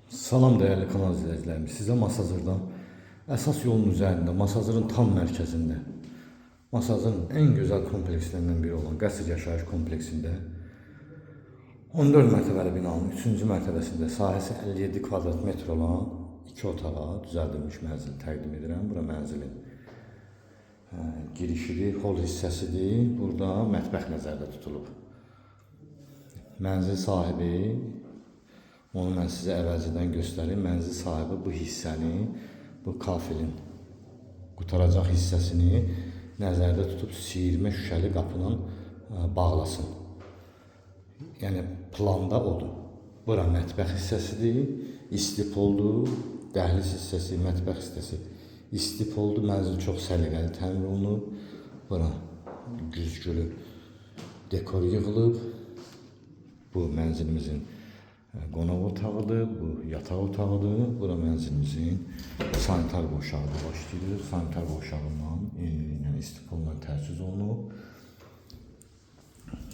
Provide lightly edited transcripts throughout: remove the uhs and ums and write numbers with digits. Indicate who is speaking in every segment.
Speaker 1: Salam değerli kanal izleyicilerimiz. Size Masazır'dan esas yolun üzerinde, Masazır'ın tam merkezinde, Masazır'ın en güzel kompleksinden biri olan Qəsr Yaşayış kompleksinde 14 mərtəbəli binanın 3-cü mərtəbəsində sahəsi 57 kvadrat metr olan 2 otağa düzəldilmiş mənzil təqdim edirəm. Bura mənzilin girişidir, hol hissəsidir. Burada mətbəx nəzərdə tutulub. Mənzil sahibi, onu mən sizə əvvəlcədən göstərim. Mənzil sahibi bu hissəni, bu kafilin qutaracaq hissəsini nəzərdə tutub siyirmə şüşəli qapıyla bağlasın. Yəni planda odur. Bura mətbəx hissəsidir, istipoldur, dəhliz hissəsi, mətbəx hissəsi istipoldur. Mənzil çox səliqəli təmir olunub. Bura güzgülü dekor yığılıb. Bu mənzilimizin qonaq otağıdır, bu yataq otağıdır. Bura mənzilimizin sanitar qoşağıdır başlayır. Sanitar qoşağından, yəni istipolla təchiz olunub.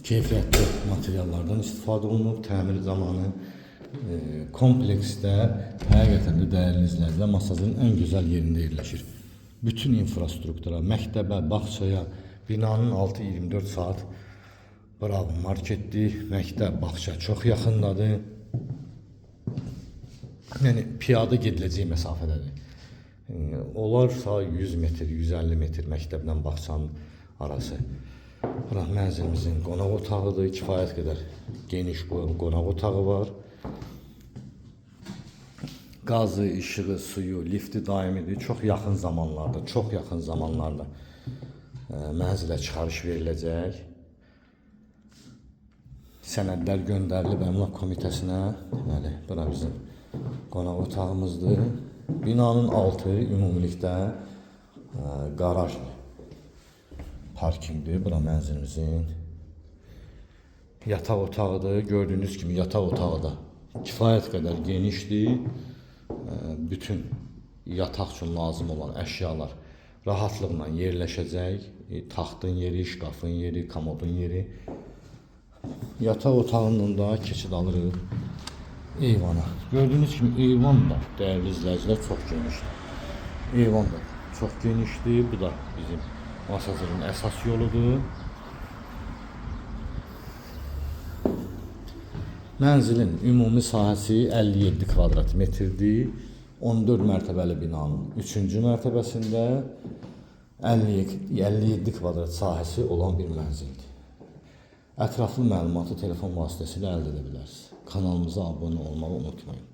Speaker 1: Keyfiyyətli materiallardan istifadə olunub. Təmir zamanı kompleksdə həqiqətən də dəyərli izləyicilər Masazır'ın ən gözəl yerində yerləşir. Bütün infrastruktura, məktəbə, bağçaya, binanın altı 24 saat bravo marketdir, məktəb, bağça çox yaxındadır. Yəni piyada gediləcək məsafədədir. Olarsa 100 metr, 150 metr məktəblə bağçanın arası. Bura mənzilimizin qonaq otağıdır, kifayət qədər geniş qonaq otağı var. Qazı, işığı, suyu, lifti daimidir. Çox yaxın zamanlarda mənzilə çıxarış veriləcək. Sənədlər göndərilib əmlak komitəsinə. Deməli, bura bizim qonaq otağımızdır. Binanın altı ümumilikdə qarajdır, parkingdir. Bura mənzilimizin yataq otağıdır. Gördüyünüz kimi yataq otağı da kifayət qədər genişdir. Bütün yataq üçün lazım olan əşyalar rahatlıqla yerləşəcək. Taxtın yeri, şkafın yeri, komodun yeri. Yataq otağından da keçid alırıq eyvana. Gördüyünüz kimi eyvan da dəyərli izləyicilər çox genişdir. Eyvan da çox genişdir. Bu da bizim Masazır'ın əsas yoludur. Mənzilin ümumi sahəsi 57 kvadrat metrdir. 14 mərtəbəli binanın 3-cü mərtəbəsində 57 kvadrat sahəsi olan bir mənzildir. Ətraflı məlumatı telefon vasitəsilə əldə edə bilərsiniz. Kanalımıza abunə olmağı unutmayın.